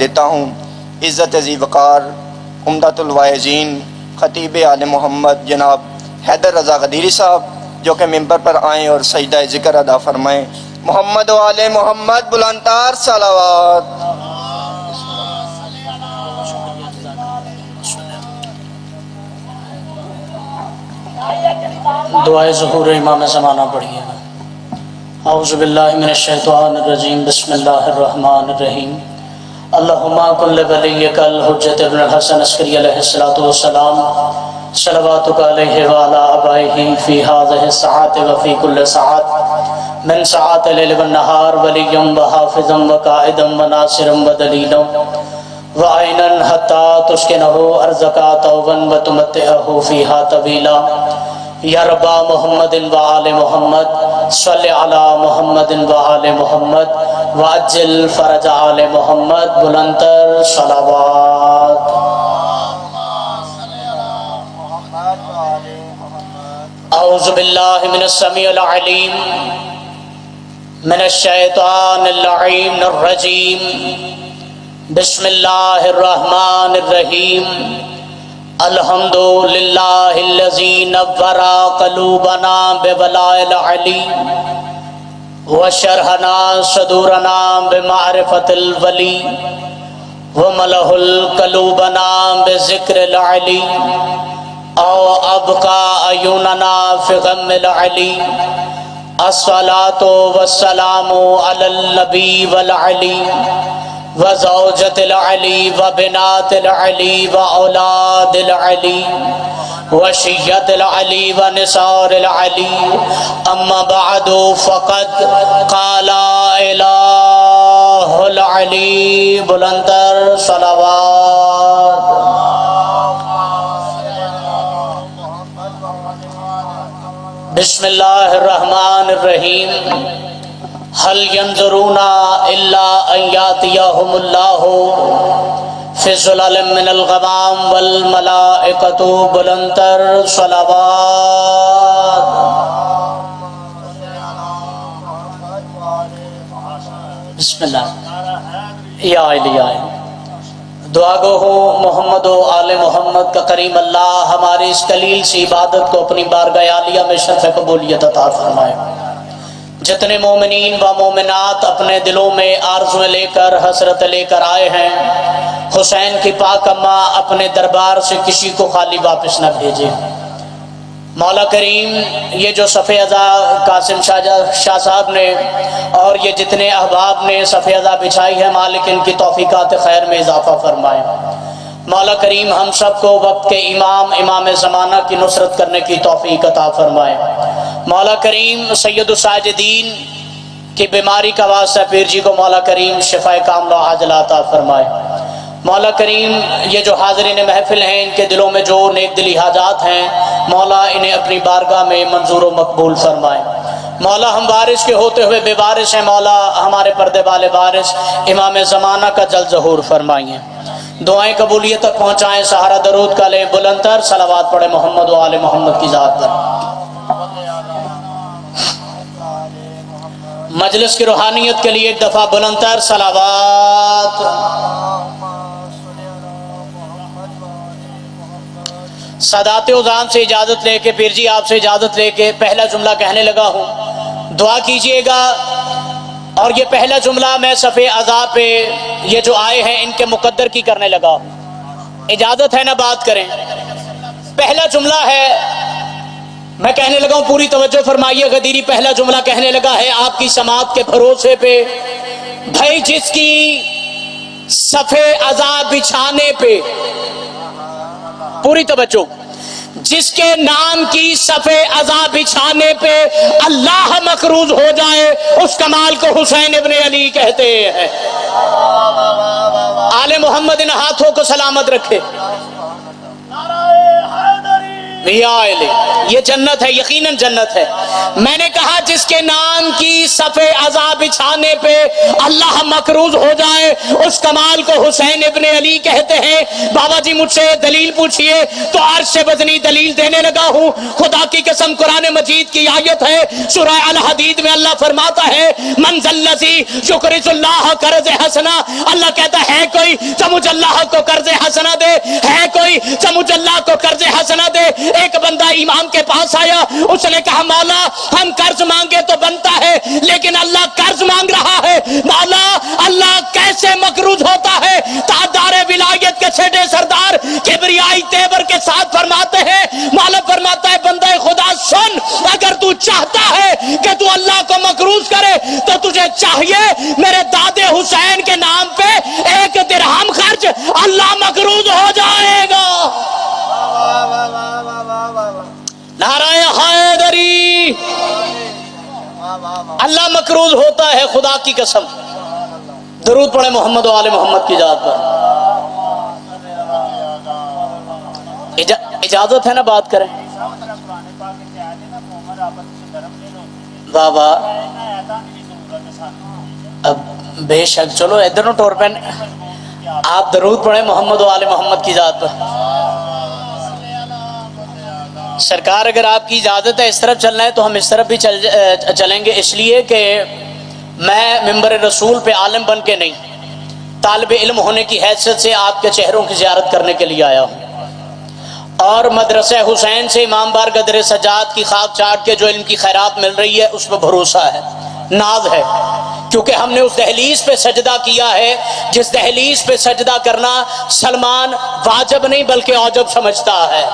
دیتا ہوں عزت ذی وقار عمدۃ الواعظین خطیب آل محمد جناب حیدر رضا غدیری صاحب، جو کہ ممبر پر آئیں اور سجدہ ذکر ادا فرمائیں۔ محمد و آل محمد بلندتر صلوات۔ دعائے ظہور امام زمانہ پڑھیے۔ اعوذ باللہ من الشیطان الرجیم، بسم اللہ الرحمن الرحیم۔ اللہم کن لولیک الحجۃ ابن الحسن عسکری علیہ السلام صلواتک علیہ وعلی آبائہ فی ہذہ الساعۃ وفی کل ساعۃ من ساعات اللیل والنہار ولیا وحافظا وقائدا وناصرا ودلیلا وعینا حتی تسکنہ ارضک طوبا وتمتعہ فیہا طویلا۔ یا ربا محمد و آل محمد صلی علی محمد و آل محمد وعجل فرج آل محمد بلندتر صلوات۔ اعوذ باللہ من السمیع العلیم من الشیطان اللعین الرجیم، بسم اللہ الرحمن الرحیم۔ الحمد للہ الذی نور قلوبنا بولاء العلی وشرحنا صدورنا بمعرفت الولی وملہ القلوبنا بذکر العلی او ابقى عیوننا فی غم العلی۔ الصلاة والسلام علی النبی والعلی وزوجة العلی وبنات العلی واولاد العلی وشیت العلی ونسار العلی۔ اما بعد فقد قال الہ العلی، بلندتر صلوات۔ بسم اللہ الرحمن الرحیم۔ هل ينظرون الا ان ياتيهم الله في ظلال من الغمام والملائكة، بلندتر صلوات۔ بسم اللہ۔ یا علی دعا گو ہو محمد و آل محمد کا کریم اللہ ہماری اس قلیل سی عبادت کو اپنی بارگاہ عالیہ میں شرف قبولیت عطا فرمائے۔ جتنے مومنین و مومنات اپنے دلوں میں آرزویں لے کر حسرت لے کر آئے ہیں، حسین کی پاک اماں اپنے دربار سے کسی کو خالی واپس نہ بھیجے۔ مولا کریم یہ جو صف ازا قاسم شاہ صاحب نے اور یہ جتنے احباب نے صف ازا بچھائی ہے، مالک ان کی توفیقات خیر میں اضافہ فرمائے۔ مولا کریم ہم سب کو وقت کے امام زمانہ کی نصرت کرنے کی توفیق عطا فرمائے۔ مولا کریم سید الساجدین کی بیماری کا واسطہ پیر جی کو مولا کریم شفا کاملہ عاجلہ عطا فرمائے۔ مولا کریم یہ جو حاضرین محفل ہیں، ان کے دلوں میں جو نیک دلی حاجات ہیں، مولا انہیں اپنی بارگاہ میں منظور و مقبول فرمائے۔ مولا ہم وارث کے ہوتے ہوئے بے وارث ہیں، مولا ہمارے پردے والے وارث امام زمانہ کا جلد ظہور فرمائیے۔ دعائیں قبولیت تک پہنچائیں، سہارا درود کا لیں، بلندتر صلوات پڑھیں محمد و آل محمد کی ذات پر۔ مجلس کی روحانیت کے لیے ایک دفعہ بلندتر صلوات۔ سادات اذان سے اجازت لے کے پیر جی آپ سے اجازت لے کے پہلا جملہ کہنے لگا ہوں، دعا کیجئے گا۔ اور یہ پہلا جملہ میں صفِ ازا پہ یہ جو آئے ہیں ان کے مقدر کی کرنے لگا ہوں، اجازت ہے نا بات کریں۔ پہلا جملہ ہے، میں کہنے لگا ہوں، پوری توجہ فرمائیے۔ غدیری پہلا جملہ کہنے لگا ہے آپ کی سماعت کے بھروسے پہ، بھائی جس کی صف ازا بچھانے پہ، پوری توجہ، جس کے نام کی صف ازا بچھانے پہ اللہ مقروض ہو جائے، اس کمال کو حسین ابن علی کہتے ہیں۔ آل محمد ان ہاتھوں کو سلامت رکھے۔ یہ جنت ہے، یقیناً جنت ہے۔ میں نے کہا جس کے نام کی صفے عذاب بچھانے پہ اللہ مقروض ہو جائے اس کمال کو حسین ابن علی کہتے ہیں۔ بابا جی مجھ سے دلیل پوچھئے تو عرش سے وزنی دلیل دینے لگا ہوں۔ خدا کی قسم قرآن مجید کی آیت ہے سورہ الحدید میں اللہ فرماتا ہے من ذا الذی یقرض اللہ قرض حسنا، اللہ کہتا ہے کوئی جو مجھ اللہ کو قرض حسنا دے، ہے کوئی جو مجھ اللہ کو قرض حسنا دے۔ ایک بندہ امام کے پاس آیا، اس نے کہا مولا ہم قرض مانگے تو بنتا ہے لیکن اللہ قرض مانگ رہا ہے، مولا اللہ کیسے مقروض ہوتا ہے؟ تاجدار ولایت کے چھٹے سردار کبریائی تیبر کے ساتھ فرماتے ہیں، مولا فرماتا ہے بندہ خدا سن، اگر تو چاہتا ہے کہ تو اللہ کو مقروض کرے تو تجھے چاہیے میرے دادے حسین کے نام پہ 1 درہم خرچ، اللہ مقروض ہو جائے گا۔ نعرہ حیدری، اللہ مقروض ہوتا ہے خدا کی قسم۔ درود پڑھے محمد و آل محمد کی ذات پر۔ اجازت ہے نا بات کریں؟ بابا اب بے شک چلو ادھر نو ٹور پین آپ درود پڑھیں محمد و آل محمد کی ذات پر۔ سرکار اگر آپ کی اجازت ہے اس طرف چلنا ہے تو ہم اس طرف بھی چلیں گے، اس لیے کہ میں ممبر رسول پہ عالم بن کے نہیں، طالب علم ہونے کی حیثیت سے آپ کے چہروں کی زیارت کرنے کے لیے آیا ہوں، اور مدرسہ حسین سے امام بار قدر سجاد کی خاک چاٹ کے جو علم کی خیرات مل رہی ہے اس پہ بھروسہ ہے، ناز ہے، کیونکہ ہم نے اس دہلیز پہ سجدہ کیا ہے جس دہلیز پہ سجدہ کرنا سلمان واجب نہیں بلکہ اوجب سمجھتا ہے۔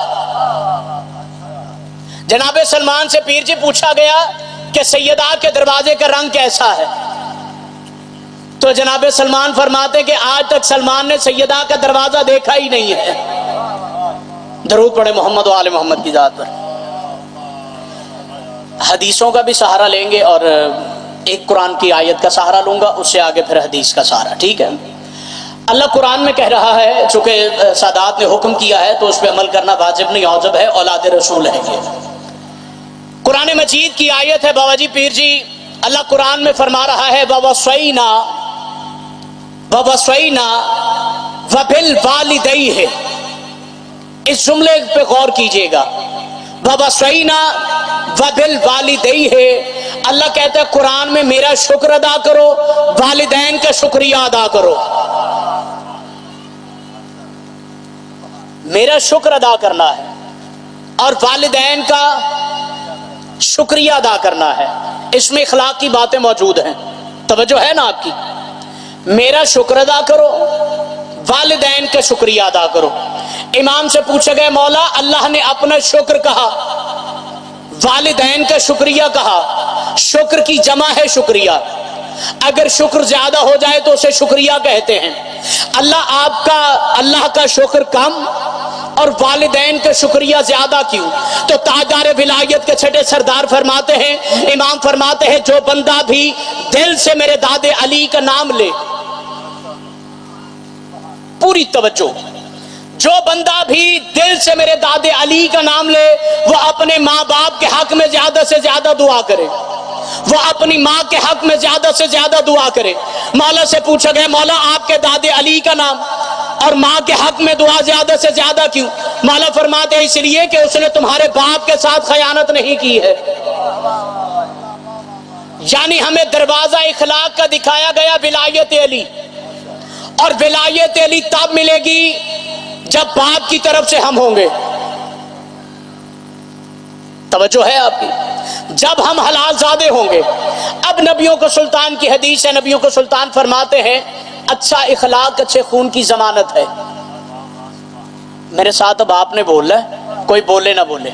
جناب سلمان سے پیر جی پوچھا گیا کہ سیدہ کے دروازے کا رنگ کیسا ہے، تو جناب سلمان فرماتے ہیں کہ آج تک سلمان نے سیدہ کا دروازہ دیکھا ہی نہیں ہے۔ درود پڑھے محمد و آل محمد کی ذات پر۔ حدیثوں کا بھی سہارا لیں گے اور ایک قرآن کی آیت کا سہارا لوں گا، اس سے آگے پھر حدیث کا سہارا، ٹھیک ہے؟ اللہ قرآن میں کہہ رہا ہے، چونکہ سادات نے حکم کیا ہے تو اس پہ عمل کرنا واجب نہیں اوجب ہے، اولاد رسول ہے یہ۔ قرآن مجید کی آیت ہے بابا جی پیر جی، اللہ قرآن میں فرما رہا ہے وَوَصَّيْنَا وَبِالْوَالِدَيْهِ، اس جملے پہ غور کیجئے گا، وَوَصَّيْنَا وَبِالْوَالِدَيْهِ، اللہ کہتا ہے قرآن میں میرا شکر ادا کرو، والدین کا شکریہ ادا کرو، میرا شکر ادا کرنا ہے اور والدین کا شکریہ ادا کرنا ہے۔ اس میں اخلاق کی باتیں موجود ہیں، توجہ ہے نا آپ کی؟ میرا شکر ادا کرو، والدین کا شکریہ ادا کرو۔ امام سے پوچھا گیا مولا اللہ نے اپنا شکر کہا، والدین کا شکریہ کہا، شکر کی جمع ہے شکریہ، اگر شکر زیادہ ہو جائے تو اسے شکریہ کہتے ہیں۔ اللہ کا شکر کم اور والدین کا شکریہ زیادہ کیوں؟ تو تاجدار ولایت کے چھٹے سردار فرماتے ہیں، امام فرماتے ہیں جو بندہ بھی دل سے میرے دادے علی کا نام لے، پوری توجہ، جو بندہ بھی دل سے میرے دادے علی کا نام لے وہ اپنے ماں باپ کے حق میں زیادہ سے زیادہ دعا کرے، وہ اپنی ماں کے حق میں زیادہ سے زیادہ دعا کرے۔ مولا سے پوچھا گیا مولا آپ کے دادے علی کا نام اور ماں کے حق میں دعا زیادہ سے زیادہ کیوں؟ مولا فرماتے ہیں اس لیے کہ اس نے تمہارے باپ کے ساتھ خیانت نہیں کی ہے۔ یعنی ہمیں دروازہ اخلاق کا دکھایا گیا ولایت علی، اور ولایت علی تب ملے گی جب باپ کی طرف سے ہم ہوں گے، توجہ ہے آپ کی؟ جب ہم حلال زادے ہوں گے۔ اب نبیوں کو سلطان کی حدیث ہے، نبیوں کو سلطان فرماتے ہیں اچھا اخلاق اچھے خون کی ضمانت ہے۔ میرے ساتھ اب آپ نے بولا ہے، کوئی بولے نہ بولے،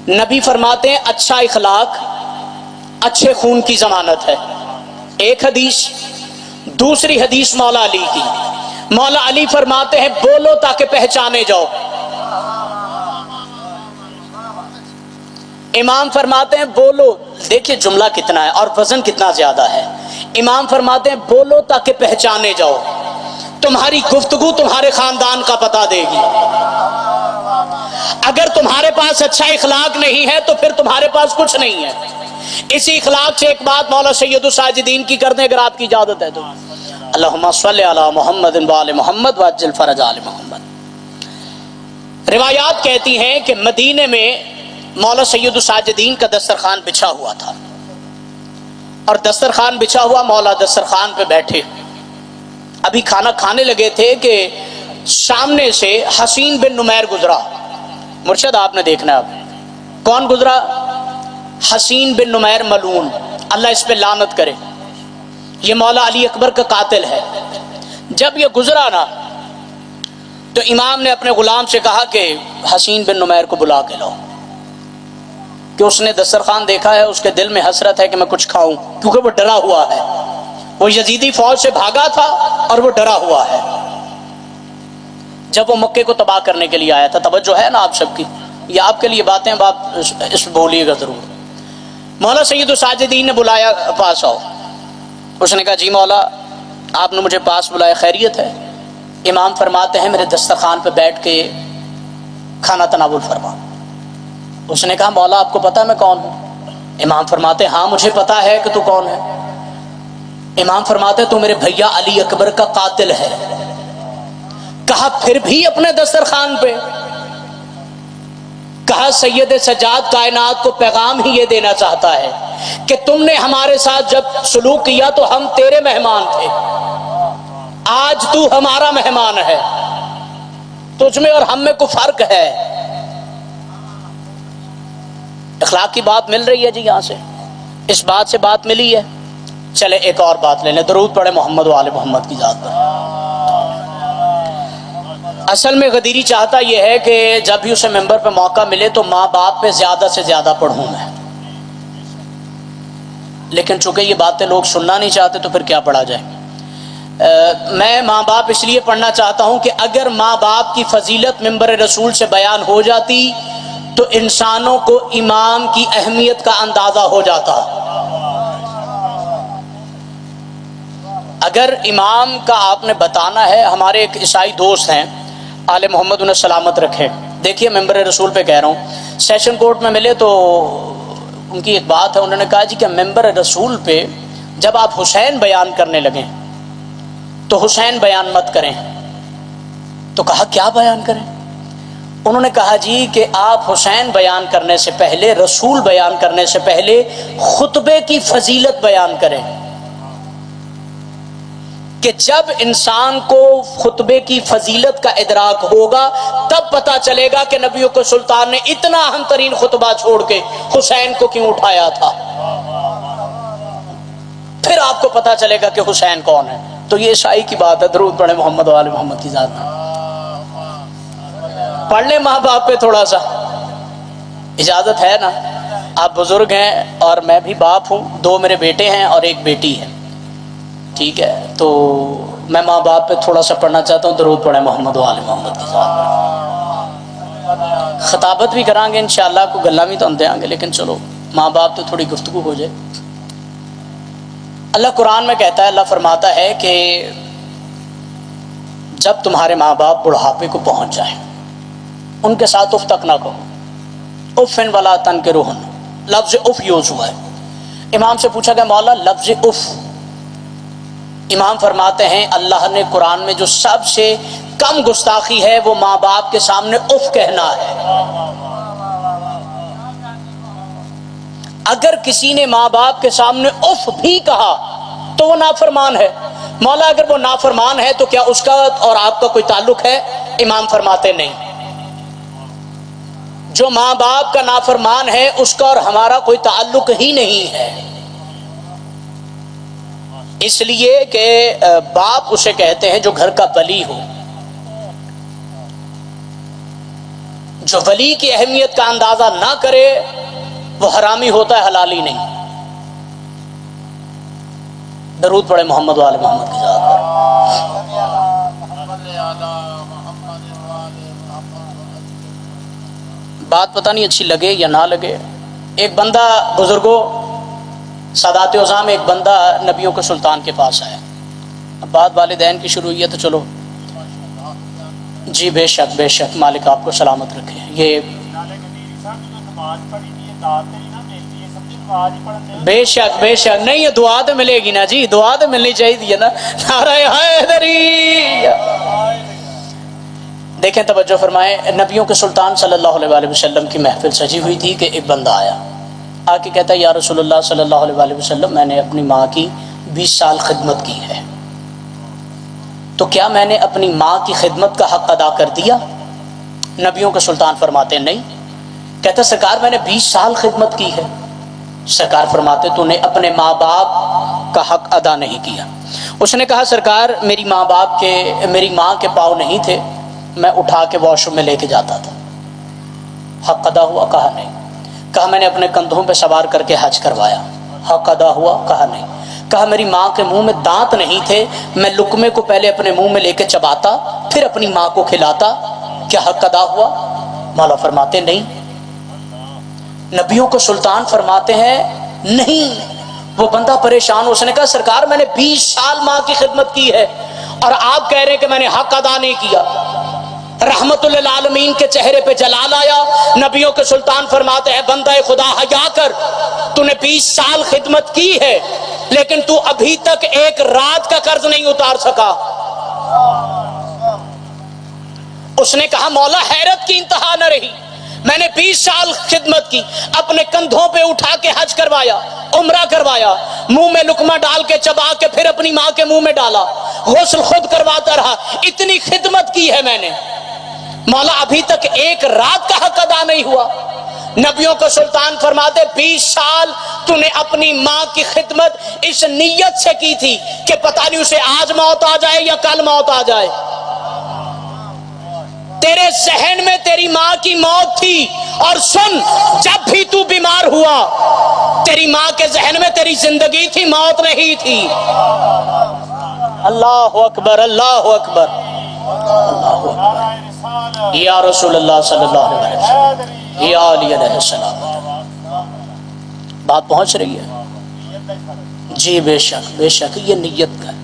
نبی فرماتے ہیں اچھا اخلاق اچھے خون کی ضمانت ہے، ایک حدیث۔ دوسری حدیث مولا علی کی، مولا علی فرماتے ہیں بولو تاکہ پہچانے جاؤ۔ امام فرماتے ہیں بولو، دیکھیں جملہ کتنا ہے اور وزن کتنا زیادہ ہے۔ امام فرماتے ہیں بولو تاکہ پہچانے جاؤ، تمہاری گفتگو تمہارے خاندان کا پتہ دے گی۔ اگر تمہارے پاس اچھا اخلاق نہیں ہے تو پھر تمہارے پاس کچھ نہیں ہے. اسی اخلاق سے ایک بات مولا سید الساجدین کی کر دیں اگر آپ کی اجازت ہے تو. اللہم صلی علی محمد وآل محمد وعجل فرج آل محمد. روایات کہتی ہیں کہ مدینے میں مولا سید الساجدین کا دسترخوان بچھا ہوا تھا، اور دسترخوان بچھا ہوا، مولا دسترخوان پہ بیٹھے، ابھی کھانا کھانے لگے تھے کہ سامنے سے حسین بن نمیر گزرا. مرشد آپ نے دیکھنا ہے اب کون گزرا؟ حسین بن نمیر ملعون، اللہ اس پہ لعنت کرے، یہ مولا علی اکبر کا قاتل ہے. جب یہ گزرا نا تو امام نے اپنے غلام سے کہا کہ حسین بن نمیر کو بلا کے لاؤ، کہ اس نے دسترخوان دیکھا ہے، اس کے دل میں حسرت ہے کہ میں کچھ کھاؤں، کیونکہ وہ ڈرا ہوا ہے. وہ یزیدی فوج سے بھاگا تھا اور وہ ڈرا ہوا ہے. جب وہ مکے کو تباہ کرنے کے لیے آیا تھا، توجہ ہے نا آپ سب کی، یہ آپ کے لیے باتیں آپ اس بولیے گا ضرور. مولا سید الساجدین نے بلایا پاس آؤ. اس نے کہا جی مولا آپ نے مجھے پاس بلایا، خیریت ہے؟ امام فرماتے ہیں میرے دسترخوان پہ بیٹھ کے کھانا تناول فرما. اس نے کہا مولا آپ کو پتا ہے میں کون ہوں؟ امام فرماتے ہیں ہاں مجھے پتا ہے کہ تو کون ہے. امام فرماتے ہیں تو میرے بھیا علی اکبر کا قاتل ہے. کہا پھر بھی اپنے دسترخوان پہ؟ کہا سید سجاد کائنات کو پیغام ہی یہ دینا چاہتا ہے کہ تم نے ہمارے ساتھ جب سلوک کیا تو ہم تیرے مہمان تھے، آج تو ہمارا مہمان ہے، تجھ میں اور ہم میں کوئی فرق ہے؟ اخلاق کی بات مل رہی ہے جی یہاں سے، اس بات سے بات ملی ہے. چلے ایک اور بات لے لیں، درود پڑھے محمد و آل محمد کی ذات پر. اصل میں غدیری چاہتا یہ ہے کہ جب بھی اسے ممبر پہ موقع ملے تو ماں باپ پہ زیادہ سے زیادہ پڑھوں میں، لیکن چونکہ یہ باتیں لوگ سننا نہیں چاہتے تو پھر کیا پڑھا جائے. میں ماں باپ اس لیے پڑھنا چاہتا ہوں کہ اگر ماں باپ کی فضیلت ممبر رسول سے بیان ہو جاتی تو انسانوں کو امام کی اہمیت کا اندازہ ہو جاتا. اگر امام کا آپ نے بتانا ہے، ہمارے ایک عیسائی دوست ہیں آل محمد انہیں سلامت رکھے، دیکھیے ممبر رسول پہ کہہ رہا ہوں، سیشن کورٹ میں ملے تو ان کی ایک بات ہے، انہوں نے کہا جی کہ ممبر رسول پہ جب آپ حسین بیان کرنے لگیں تو حسین بیان مت کریں. تو کہا کیا بیان کریں؟ انہوں نے کہا جی کہ آپ حسین بیان کرنے سے پہلے، رسول بیان کرنے سے پہلے خطبے کی فضیلت بیان کریں، کہ جب انسان کو خطبے کی فضیلت کا ادراک ہوگا تب پتا چلے گا کہ نبیوں کے سلطان نے اتنا اہم ترین خطبہ چھوڑ کے حسین کو کیوں اٹھایا تھا. پھر آپ کو پتا چلے گا کہ حسین کون ہے. تو یہ عیسائی کی بات ہے، درود پڑھے محمد و آل محمد کی ذات میں. پڑھ لیں ماں باپ پہ تھوڑا سا، اجازت ہے نا؟ آپ بزرگ ہیں اور میں بھی باپ ہوں، 2 میرے بیٹے ہیں اور 1 بیٹی ہے، ٹھیک ہے؟ تو میں ماں باپ پہ تھوڑا سا پڑھنا چاہتا ہوں، درود پڑھے محمد و آل محمد کی ذات میں. خطابت بھی کریں گے انشاءاللہ، کو گلا بھی تو دیں گے، لیکن چلو ماں باپ تو تھوڑی گفتگو ہو جائے. اللہ قرآن میں کہتا ہے، اللہ فرماتا ہے کہ جب تمہارے ماں باپ بڑھاپے کو پہنچ جائیں ان کے ساتھ اف تک نہ کہو، افن ولا تنکرہن، لفظ اف یوز ہوا ہے. امام سے پوچھا گیا مولا لفظ اف، امام فرماتے ہیں اللہ نے قرآن میں جو سب سے کم گستاخی ہے وہ ماں باپ کے سامنے اف کہنا ہے. اگر کسی نے ماں باپ کے سامنے اف بھی کہا تو وہ نافرمان ہے. مولا اگر وہ نافرمان ہے تو کیا اس کا اور آپ کا کوئی تعلق ہے؟ امام فرماتے نہیں. جو ماں باپ کا نافرمان ہے اس کا اور ہمارا کوئی تعلق ہی نہیں ہے، اس لیے کہ باپ اسے کہتے ہیں جو گھر کا ولی ہو. جو ولی کی اہمیت کا اندازہ نہ کرے وہ حرامی ہوتا ہے، حلالی نہیں. درود پڑھے محمد و آل محمد کی ذات پر. بات پتہ نہیں اچھی لگے یا نہ لگے. ایک بندہ بزرگوں سادات عظام، ایک بندہ نبیوں کے سلطان کے پاس آیا. اب بات والدین کی شروع ہوئی ہے تو چلو جی بے شک مالک آپ کو سلامت رکھے. یہ بے شک نہیں، یہ دعا تو ملے گی نا جی، دعا تو ملنی چاہیے نا. نعرہ حیدری. دیکھیں توجہ فرمائیں، نبیوں کے سلطان صلی اللہ علیہ وسلم کی محفل سجی ہوئی تھی کہ ایک بندہ آیا، آ کے کہتا ہے یا رسول اللہ صلی اللہ علیہ وسلم، میں نے اپنی ماں کی 20 سال خدمت کی ہے، تو کیا میں نے اپنی ماں کی خدمت کا حق ادا کر دیا؟ نبیوں کے سلطان فرماتے ہیں نہیں. کہتا سرکار میں نے 20 سال خدمت کی ہے. سرکار فرماتے تو نے اپنے ماں باپ کا حق ادا نہیں کیا. اس نے کہا سرکار میری ماں کے پاؤں نہیں تھے، میں اٹھا کے واش روم میں لے کے جاتا تھا. حق ادا ہوا؟ کہا نہیں. کہا میں نے اپنے کندھوں پہ سوار کر کے حج کروایا. حق ادا ہوا؟ کہا نہیں. کہا میری ماں کے منہ میں دانت نہیں تھے، میں لقمے کو پہلے اپنے منہ میں لے کے چباتا پھر اپنی ماں کو کھلاتا، کیا حق ادا ہوا؟ مولا فرماتے نہیں. نبیوں کو سلطان فرماتے ہیں نہیں. وہ بندہ پریشان، اس نے کہا سرکار میں نے 20 سال ماں کی خدمت کی ہے اور آپ کہہ رہے ہیں کہ میں نے حق ادا نہیں کیا. رحمت للعالمین کے چہرے پہ جلال آیا. نبیوں کے سلطان فرماتے ہیں بندہ خدا حیا کر، تو نے 20 سال خدمت کی ہے لیکن تو ابھی تک ایک رات کا قرض نہیں اتار سکا. اس نے کہا مولا حیرت کی انتہا نہ رہی، میں نے 20 سال خدمت کی، اپنے کندھوں پہ اٹھا کے حج کروایا، عمرہ کروایا، منہ میں لقمہ ڈال کے چبا کے پھر اپنی ماں کے منہ میں ڈالا، غسل خود کرواتا رہا، اتنی خدمت کی ہے میں نے، مولا ابھی تک ایک رات کا حق ادا نہیں ہوا. نبیوں کو سلطان فرماتے 20 سال تو نے اپنی ماں کی خدمت اس نیت سے کی تھی کہ پتہ نہیں اسے آج موت آ جائے یا کل موت آ جائے. تیرے ذہن میں تیری ماں کی موت تھی، اور سن جب بھی تو بیمار ہوا تیری ماں کے ذہن میں تیری زندگی تھی، موت نہیں تھی. اللہ اکبر اللہ اکبر اللہ اکبر. یا رسول اللہ صلی اللہ علیہ وسلم، یا علی علیہ السلام. بات پہنچ رہی ہے جی؟ بے شک یہ نیت کا ہے.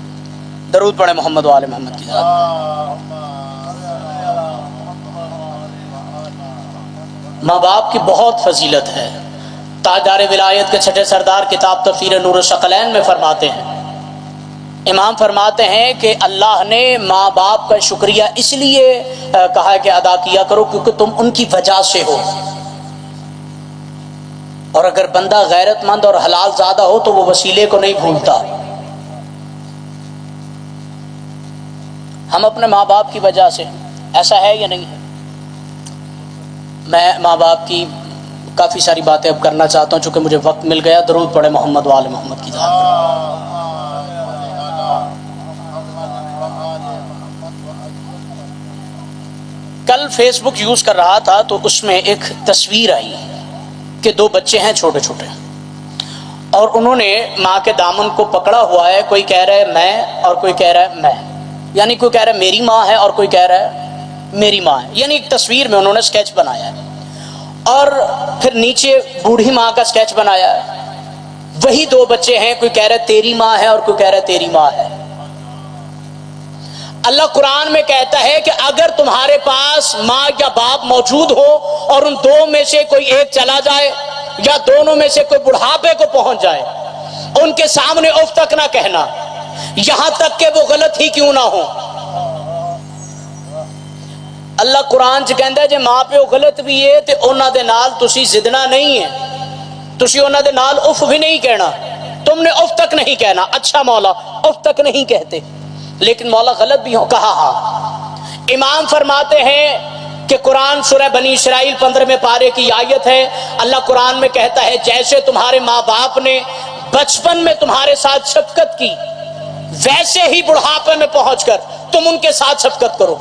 درود پڑھے محمد و آل محمد کی ذات. ماں باپ کی بہت فضیلت ہے. تاجدار ولایت کے چھٹے سردار کتاب تفسیر نور الثقلین میں فرماتے ہیں، امام فرماتے ہیں کہ اللہ نے ماں باپ کا شکریہ اس لیے کہا ہے کہ ادا کیا کرو کیونکہ تم ان کی وجہ سے ہو، اور اگر بندہ غیرت مند اور حلال زادہ ہو تو وہ وسیلے کو نہیں بھولتا. ہم اپنے ماں باپ کی وجہ سے، ایسا ہے یا نہیں ہے؟ میں ماں باپ کی کافی ساری باتیں اب کرنا چاہتا ہوں چونکہ مجھے وقت مل گیا. درود پڑھے محمد و آل محمد کی ذات. کل فیس بک یوز کر رہا تھا تو اس میں ایک تصویر آئی کہ 2 بچے ہیں چھوٹے چھوٹے، اور انہوں نے ماں کے دامن کو پکڑا ہوا ہے. کوئی کہہ رہا ہے میں اور کوئی کہہ رہا ہے میں، یعنی کوئی کہہ رہا ہے میری ماں ہے اور کوئی کہہ رہا ہے میری ماں ہے. یعنی ایک تصویر میں انہوں نے سکیچ بنایا ہے، اور پھر نیچے بوڑھی ماں کا سکیچ بنایا ہے. وہی 2 بچے ہیں، کوئی کہہ رہا ہے تیری ماں ہے اور کوئی کہہ رہا ہے تیری ماں ہے. اللہ قرآن میں کہتا ہے کہ اگر تمہارے پاس ماں یا باپ موجود ہو اور ان 2 میں سے کوئی ایک چلا جائے یا دونوں میں سے کوئی بڑھاپے کو پہنچ جائے، ان کے سامنے اف تک نہ کہنا، یہاں تک کہ وہ غلط ہی کیوں نہ ہو. اللہ قرآن چ کہندا ہے جے ماں پیو غلط بھی ہے تے انہاں دے نال تسی زدنا نہیں ہے، تسی انہاں دے نال اف بھی نہیں کہنا، تم نے اف تک نہیں کہنا. اچھا مولا اف تک نہیں کہتے، لیکن مولا غلط بھی ہو کہا. ہاں امام فرماتے ہیں کہ قرآن سورہ بنی اسرائیل 15ویں پارے کی آیت ہے. اللہ قرآن میں کہتا ہے جیسے تمہارے ماں باپ نے بچپن میں تمہارے ساتھ شفقت کی ویسے ہی بڑھاپے میں پہنچ کر تم ان کے ساتھ شفقت کرو.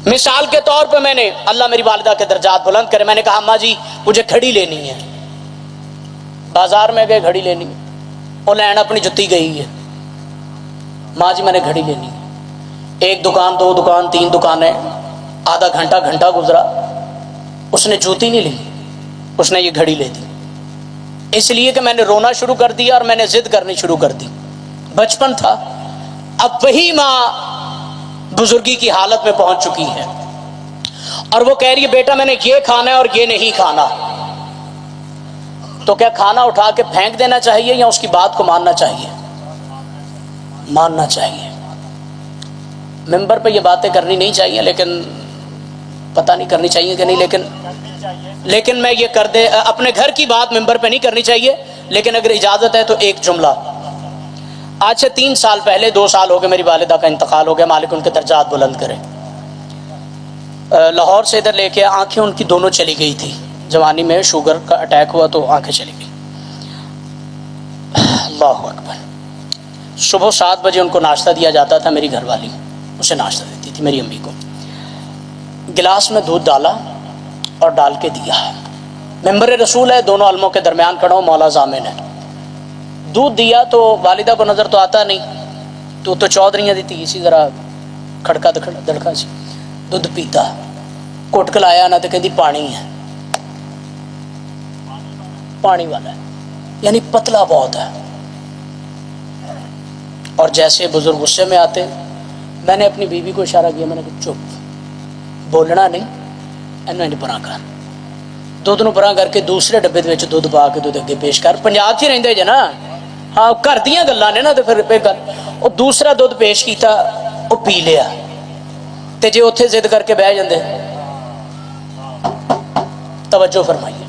مثال کے طور پہ میں نے، اللہ میری والدہ کے درجات بلند کرے، میں نے کہا اماں جی مجھے گھڑی لینی ہے. بازار میں گئے گھڑی لینی، وہ لین اپنی جتی گئی ہے. ماں جی میں نے گھڑی لینی ہے. 1 دکان 2 دکان 3 دکانیں، آدھا گھنٹہ گزرا، اس نے جوتی نہیں لی، اس نے یہ گھڑی لے دی. اس لیے کہ میں نے رونا شروع کر دیا اور میں نے ضد کرنی شروع کر دی. بچپن تھا. اب وہی ماں بزرگی کی حالت میں پہنچ چکی ہے، اور وہ کہہ رہی ہے بیٹا میں نے یہ کھانا ہے اور یہ نہیں کھانا، تو کیا کھانا اٹھا کے پھینک دینا چاہیے یا اس کی بات کو ماننا چاہیے؟ ماننا چاہیے۔ ممبر پہ یہ باتیں کرنی نہیں چاہیے، لیکن پتہ نہیں کرنی چاہیے کہ نہیں، لیکن میں یہ کر دے، اپنے گھر کی بات ممبر پہ نہیں کرنی چاہیے، لیکن اگر اجازت ہے تو ایک جملہ۔ آج سے 3 سال پہلے، 2 سال ہو گئے میری والدہ کا انتقال ہو گیا، مالک ان کے درجات بلند کرے، لاہور سے ادھر لے کے آنکھیں ان کی دونوں چلی گئی تھی، جوانی میں شوگر کا اٹیک ہوا تو آنکھیں چلی گئی۔ اللہ اکبر۔ صبح 7 بجے ان کو ناشتہ دیا جاتا تھا، میری گھر والی اسے ناشتہ دیتی تھی، میری امی کو۔ گلاس میں دودھ ڈالا اور ڈال کے دیا، ممبر رسول ہے، دونوں علموں کے درمیان کھڑا ہوں، مولا ضامن ہے۔ دودھ دیا تو والدہ کو نظر تو آتا نہیں، تو چودھریاں دی تھی، اسی ذرا کھڑکا دڑکا سی، دودھ پیتا، کوٹ کے لایا نہ تو کہتی پانی ہے، پانی والا ہے، یعنی پتلا بہت ہے۔ اور جیسے بزرگ غصے میں آتے، میں نے اپنی بیوی کو اشارہ کیا، میں نے کہا چپ، بولنا نہیں، اینو نہیں پرا کر، دودھ نو پرا کر کے دوسرے ڈبے دے وچ دودھ پا کے دودھ اگے پیش کر۔ پنجاب 'چ رہندے جے نا، ہاں گھر دیاں گلاں نے نا، تے پھر گل او دوسرا دودھ پیش کیتا، او پی لیا، تے جے اوتھے ضد کر کے بہ جاندے۔ توجہ فرمائیے،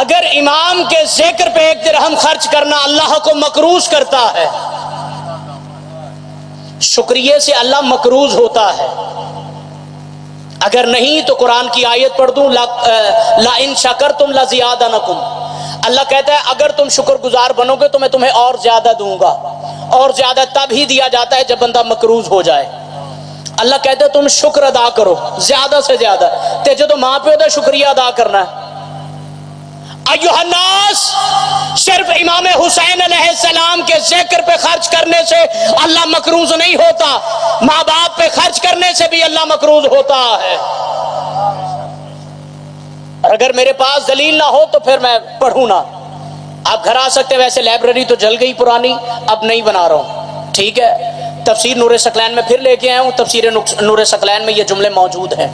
اگر امام کے ذکر پہ 1 درہم خرچ کرنا اللہ کو مکروز کرتا ہے، شکریہ سے اللہ مکروز ہوتا ہے، اگر نہیں تو قرآن کی آیت پڑھ دوں، لا ان شکرتم لزیادنکم، اللہ کہتا ہے اگر تم شکر گزار بنو گے تو میں تمہیں اور زیادہ دوں گا، اور زیادہ تب ہی دیا جاتا ہے جب بندہ مکروز ہو جائے۔ اللہ کہتا ہے تم شکر ادا کرو زیادہ سے زیادہ، تے جو تو ماں پیو دا شکریہ ادا کرنا ہے۔ ایھا الناس، صرف امام حسین علیہ السلام کے ذکر پہ خرچ کرنے سے اللہ مکروز نہیں ہوتا، ماں باپ پہ خرچ کرنے سے بھی اللہ مکروز ہوتا ہے۔ اور اگر میرے پاس دلیل نہ ہو تو پھر میں پڑھوں نہ، آپ گھر آ سکتے، ویسے لائبریری تو جل گئی پرانی، اب نہیں بنا رہا ہوں، ٹھیک ہے۔ تفسیر نور ثقلین میں پھر لے کے آیا ہوں، تفسیر نور ثقلین میں یہ جملے موجود ہیں۔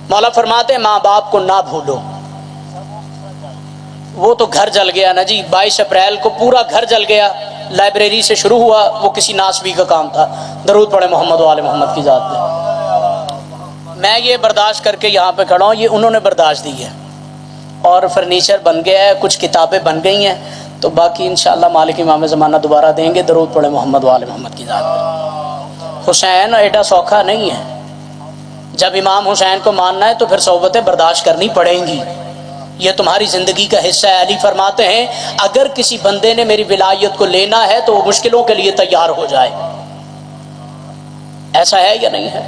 مولا فرماتے ہیں ماں باپ کو نہ بھولو۔ وہ تو گھر جل گیا نا جی، 22 اپریل کو پورا گھر جل گیا، لائبریری سے شروع ہوا، وہ کسی ناسبی کا کام تھا۔ درود پڑھے محمد و آل محمد کی ذات پہ۔ میں یہ برداشت کر کے یہاں پہ کھڑا ہوں، یہ انہوں نے برداشت دی ہے، اور فرنیچر بن گیا ہے، کچھ کتابیں بن گئی ہیں، تو باقی انشاءاللہ مالک امام زمانہ دوبارہ دیں گے۔ درود پڑھے محمد و آل محمد کی ذات پہ۔ حسین ایڈا سوکھا نہیں ہے، جب امام حسین کو ماننا ہے تو پھر صحبتیں برداشت کرنی پڑیں گی، یہ تمہاری زندگی کا حصہ ہے۔ علی فرماتے ہیں اگر کسی بندے نے میری ولایت کو لینا ہے تو وہ مشکلوں کے لیے تیار ہو جائے۔ ایسا ہے یا نہیں ہے؟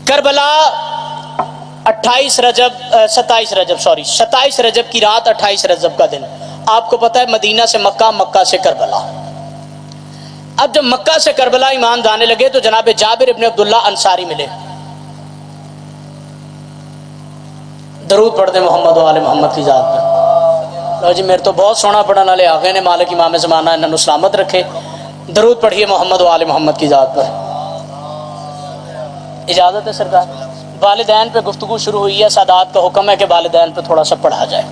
کربلا 27 رجب کی رات، 28 رجب کا دن، آپ کو پتہ ہے مدینہ سے مکہ، مکہ سے کربلا۔ اب جب مکہ سے کربلا ایمان جانے لگے تو جناب جابر ابن عبداللہ انصاری ملے۔ درود پڑھتے محمد و آل محمد کی ذات پر۔ لو جی میرے تو بہت سونا پڑھنے والے آگے نے، مالک امام زمانہ انہوں نے سلامت رکھے۔ درود پڑھیے محمد و آل محمد کی ذات پر۔ اجازت ہے سرکار؟ والدین پہ گفتگو شروع ہوئی ہے، سادات کا حکم ہے کہ والدین پہ تھوڑا سا پڑھا جائے۔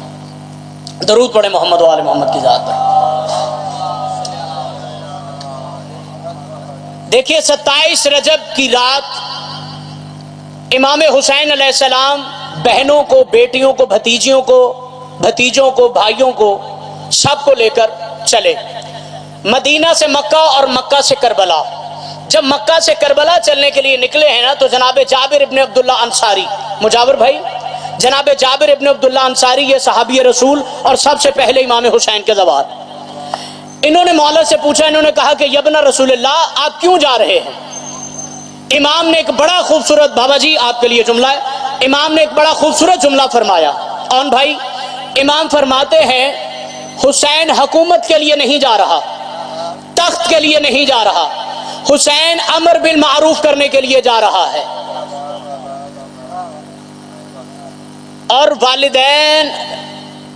درود پڑھے محمد و آل محمد کی ذات پر۔ دیکھیے 27 رجب کی رات امام حسین علیہ السلام بہنوں کو، بیٹیوں کو، بھتیجوں کو، بھائیوں کو، سب کو لے کر چلے مدینہ سے مکہ اور مکہ سے کربلا۔ جب مکہ سے کربلا چلنے کے لیے نکلے ہیں نا تو جناب جابر ابن عبداللہ انصاری، مجاور بھائی، جناب جابر ابن عبداللہ انصاری یہ صحابی رسول اور سب سے پہلے امام حسین کے زوال، انہوں نے مولا سے پوچھا، انہوں نے کہا کہ یبن رسول اللہ آپ کیوں جا رہے ہیں؟ امام نے ایک بڑا خوبصورت، بابا جی آپ کے لیے جملہ ہے، امام نے ایک بڑا خوبصورت جملہ فرمایا۔ کون بھائی؟ امام فرماتے ہیں حسین حکومت کے لیے نہیں جا رہا، تخت کے لیے نہیں جا رہا، حسین امر بالمعروف کرنے کے لیے جا رہا ہے۔ اور والدین،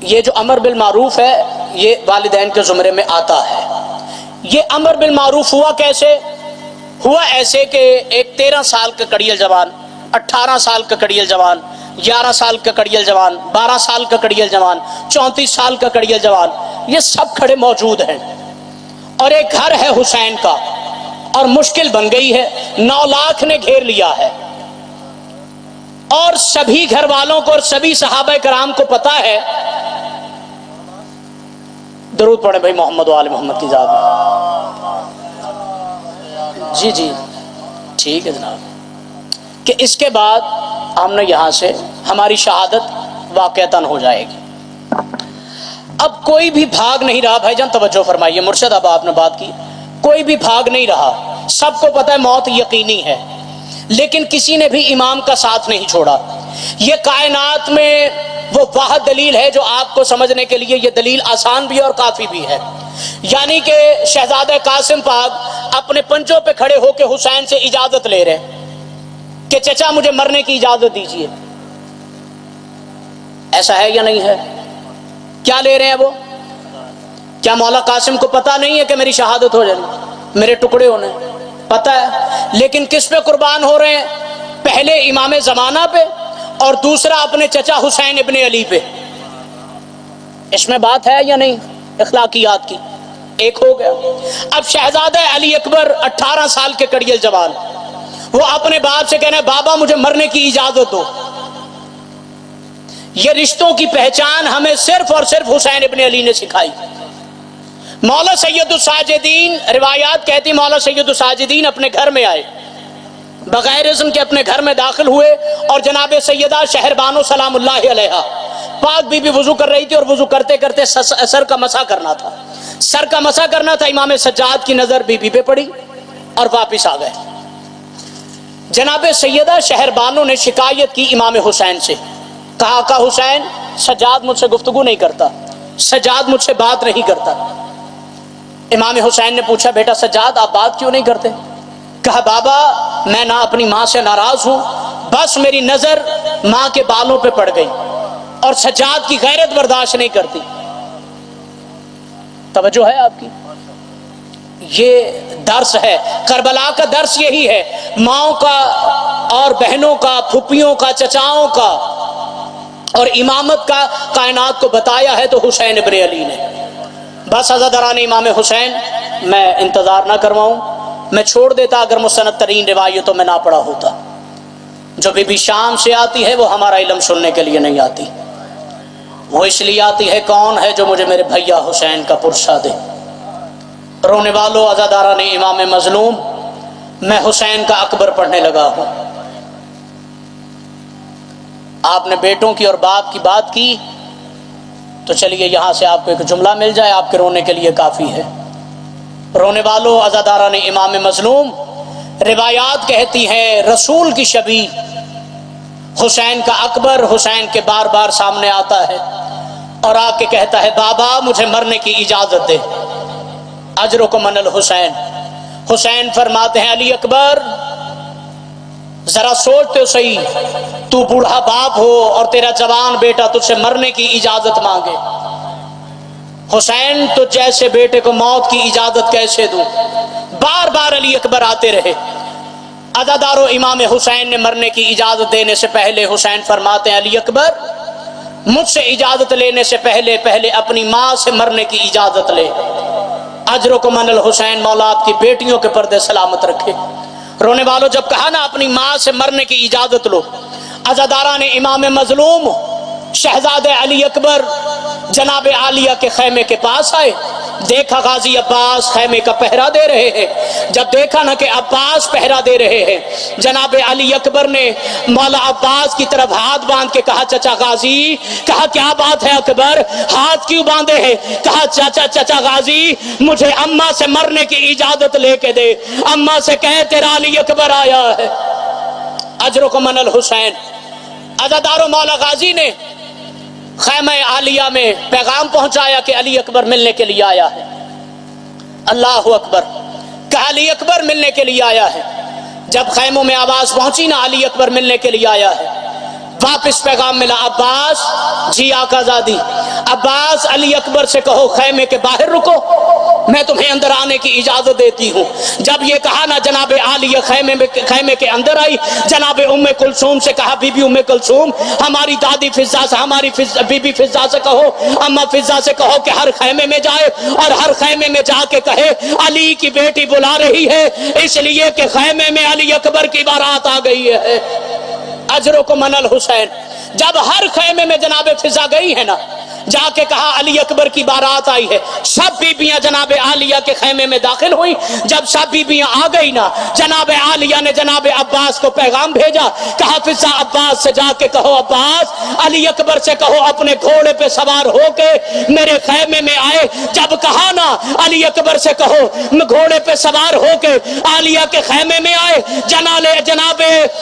یہ جو امر بالمعروف ہے یہ والدین کے زمرے میں آتا ہے۔ یہ امر بالمعروف ہوا کیسے؟ ہوا ایسے کہ ایک 13 سال کا کڑیل جوان، 18 سال کا کڑیل جوان، 11 سال کا کڑیل جوان، 12 سال کا کڑیل جوان، 34 سال کا کڑیل جوان، یہ سب کھڑے موجود ہیں، اور ایک گھر ہے حسین کا، اور مشکل بن گئی ہے، 9 لاکھ نے گھیر لیا ہے، اور سبھی گھر والوں کو اور سبھی صحابہ کرام کو پتا ہے۔ درود پڑھیں بھائی محمد و آل محمد کی ذات میں۔ جی جی ٹھیک ہے جناب، کہ اس کے بعد ہم نے یہاں سے ہماری شہادت واقعتاً ہو جائے گی۔ اب کوئی بھی بھاگ نہیں رہا، بھائی جان توجہ فرمائیے، مرشد اب آپ نے بات کی، کوئی بھی بھاگ نہیں رہا، سب کو پتہ ہے موت یقینی ہے، لیکن کسی نے بھی امام کا ساتھ نہیں چھوڑا۔ یہ کائنات میں وہ واحد دلیل ہے جو آپ کو سمجھنے کے لیے یہ دلیل آسان بھی ہے اور کافی بھی ہے، یعنی کہ شہزادہ قاسم پاک اپنے پنجوں پہ کھڑے ہو کے حسین سے اجازت لے رہے کہ چچا مجھے مرنے کی اجازت دیجیے۔ ایسا ہے یا نہیں ہے؟ کیا لے رہے ہیں وہ؟ کیا مولا قاسم کو پتا نہیں ہے کہ میری شہادت ہو جائے، میرے ٹکڑے ہونے؟ پتا ہے، لیکن کس پہ قربان ہو رہے ہیں؟ پہلے امام زمانہ پہ، اور دوسرا اپنے چچا حسین ابن علی پہ۔ اس میں بات ہے یا نہیں اخلاقیات کی؟ ایک ہو گیا۔ اب شہزادہ علی اکبر 18 سال کے کڑیل جوان، وہ اپنے باپ سے کہنا ہے بابا مجھے مرنے کی اجازت دو۔ یہ رشتوں کی پہچان ہمیں صرف اور صرف حسین ابن علی نے سکھائی۔ مولا سید الساجدین، روایات کہتی مولا سید الساجدین اپنے گھر میں آئے، بغیر اذن کے اپنے گھر میں داخل ہوئے، اور جناب سیدہ شہر بانو سلام اللہ علیہا پاک بی بی وضو کر رہی تھی، اور وضو کرتے کرتے سر کا مسح کرنا تھا، سر کا مسح کرنا تھا۔ امام سجاد کی نظر بی بی پہ پڑی اور واپس آ گئے۔ جناب سیدہ شہر بانو نے شکایت کی امام حسین سے، کہا کہ حسین سجاد مجھ سے گفتگو نہیں کرتا، سجاد مجھ سے بات نہیں کرتا۔ امام حسین نے پوچھا بیٹا سجاد آپ بات کیوں نہیں کرتے؟ کہا بابا میں نہ اپنی ماں سے ناراض ہوں، بس میری نظر ماں کے بالوں پہ پڑ گئی، اور سجاد کی غیرت برداشت نہیں کرتی۔ توجہ ہے آپ کی؟ یہ درس ہے، کربلا کا درس یہی ہے، ماؤں کا اور بہنوں کا، پھپھیوں کا، چچاؤں کا اور امامت کا کائنات کو بتایا ہے تو حسین ابن علی نے۔ بس عزاداران امام حسین، میں انتظار نہ کرواؤں، میں چھوڑ دیتا اگر مستند ترین روایتوں میں نہ پڑا ہوتا۔ جو بی بی شام سے آتی ہے وہ ہمارا علم سننے کے لیے نہیں آتی، وہ اس لیے آتی ہے کون ہے جو مجھے میرے بھیا حسین کا پرسہ دے۔ رونے والوں عزاداران امام مظلوم، میں حسین کا اکبر پڑھنے لگا ہوں۔ آپ نے بیٹوں کی اور باپ کی بات کی تو چلیے یہاں سے آپ کو ایک جملہ مل جائے، آپ کے رونے کے لیے کافی ہے۔ رونے والوں عزاداران امام مظلوم، روایات کہتی ہیں رسول کی شبیہ حسین کا اکبر حسین کے بار بار سامنے آتا ہے اور آ کے کہتا ہے بابا مجھے مرنے کی اجازت دے، اجرکم من الحسین۔ حسین فرماتے ہیں علی اکبر ذرا سوچ تو صحیح، تو بوڑھا باپ ہو اور تیرا جوان بیٹا تجھ سے مرنے کی اجازت مانگے، حسین تو جیسے بیٹے کو موت کی اجازت کیسے دوں؟ بار بار علی اکبر آتے رہے۔ عزادارو امام حسین نے مرنے کی اجازت دینے سے پہلے حسین فرماتے ہیں علی اکبر مجھ سے اجازت لینے سے پہلے اپنی ماں سے مرنے کی اجازت لے، اجرکم من الحسین، مولا آپ کی بیٹیوں کے پردے سلامت رکھے۔ رونے والوں جب کہا نا اپنی ماں سے مرنے کی اجازت لو، عزاداران امام مظلوم شہزادہ علی اکبر جناب عالیہ کے خیمے کے پاس آئے، دیکھا غازی عباس خیمے کا پہرا دے رہے ہیں۔ جب دیکھا نا کہ عباس پہرا دے رہے ہیں، جناب علی اکبر نے مولا عباس کی طرف ہاتھ باندھ کے کہا چچا غازی، کہا کیا بات ہے اکبر، ہاتھ کیوں باندھے ہیں؟ کہا چچا غازی مجھے اماں سے مرنے کی اجازت لے کے دے، اماں سے کہے تیرا علی اکبر آیا ہے، اجرکم من الحسین۔ عزادارو مولا غازی نے خیمہ عالیہ میں پیغام پہنچایا کہ علی اکبر ملنے کے لیے آیا ہے۔ اللہ اکبر، کہا علی اکبر ملنے کے لیے آیا ہے۔ جب خیموں میں آواز پہنچی نا علی اکبر ملنے کے لیے آیا ہے، واپس پیغام ملا عباس جی آقا زادی، عباس علی اکبر سے کہو خیمے کے باہر رکو۔ میں تمہیں اندر آنے کی اجازت دیتی ہوں. جب یہ کہا نا جناب عالیہ خیمے کے اندر آئی. جناب ام کلثوم سے کہا بی بی ام کلثوم ہماری دادی فضا سے ہماری بی بی فضا سے کہو اما فضا سے کہو کہ ہر خیمے میں جائے اور ہر خیمے میں جا کے کہے علی کی بیٹی بلا رہی ہے اس لیے کہ خیمے میں علی اکبر کی بارات آ گئی ہے. اجرکم من الحسین. جب ہر خیمے میں جناب فضا گئی ہے نا جا کے کہا علی اکبر کی بارات آئی ہے. سب بیبیاں جناب عالیہ کے خیمے میں داخل ہوئی. جب سب بیبیاں آ گئی نا جناب عالیہ نے جناب عباس کو پیغام بھیجا. کہا فضا عباس سے جا کے کہو عباس علی اکبر سے کہو اپنے گھوڑے پہ سوار ہو کے میرے خیمے میں آئے. جب کہا نا علی اکبر سے کہو گھوڑے پہ سوار ہو کے عالیہ کے خیمے میں آئے. جناب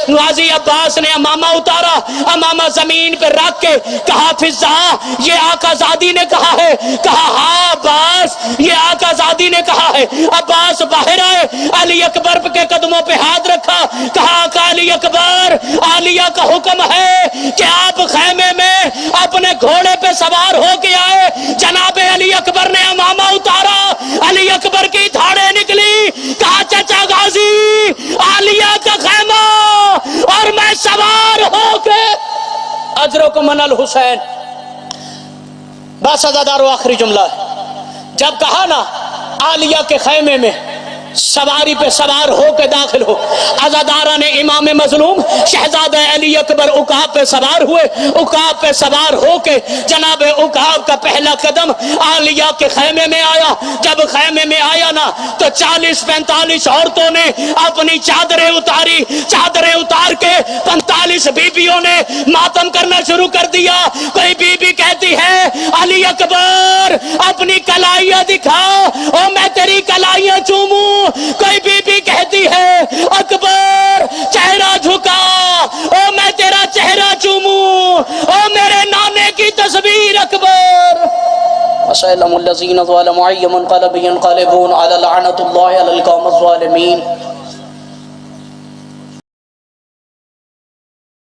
غازی عباس نے امامہ اتارا. امامہ زمین پہ رکھ کے کہا فضا یہ آقا زادی نے کہا ہے. کہا ہاں عباس یہ آقا زادی نے کہا ہے. عباس باہر آئے علی اکبر کے قدموں پہ ہاتھ رکھا. کہا آقا علی اکبر عالیہ کا حکم ہے کہ آپ خیمے میں اپنے گھوڑے پہ سوار ہو کے آئے. جناب علی اکبر نے امامہ اتارا. علی اکبر کی دھاڑیں نکلی. کہا چچا غازی عالیہ کا خیمہ اور میں سوار ہو کے اجرکم من الحسین. بس عزادارو آخری جملہ ہے. جب کہا نا عالیہ کے خیمے میں سواری پہ سوار ہو کے داخل ہو. عزادارہ نے امام مظلوم شہزادہ علی اکبر عقاب پہ سوار ہوئے. عقاب پہ سوار ہو کے جناب عقاب کا پہلا قدم عالیہ کے خیمے میں آیا. جب خیمے میں آیا نا تو 40-45 عورتوں نے اپنی چادریں اتاری. چادریں اتار کے 45 بیویوں نے ماتم کرنا شروع کر دیا. کوئی بیوی کہتی ہے علی اکبر اپنی کلائیاں دکھا او میں تیری کلائیاں چوموں. کوئی بی بی کہتی ہے اکبر چہرہ جھکا او میں تیرا چہرہ چوموں او میرے نانے کی تصویر اکبر. وسلم الذين ظلموا أي منقلب ينقلبون على لعنة الله على القوم الظالمين.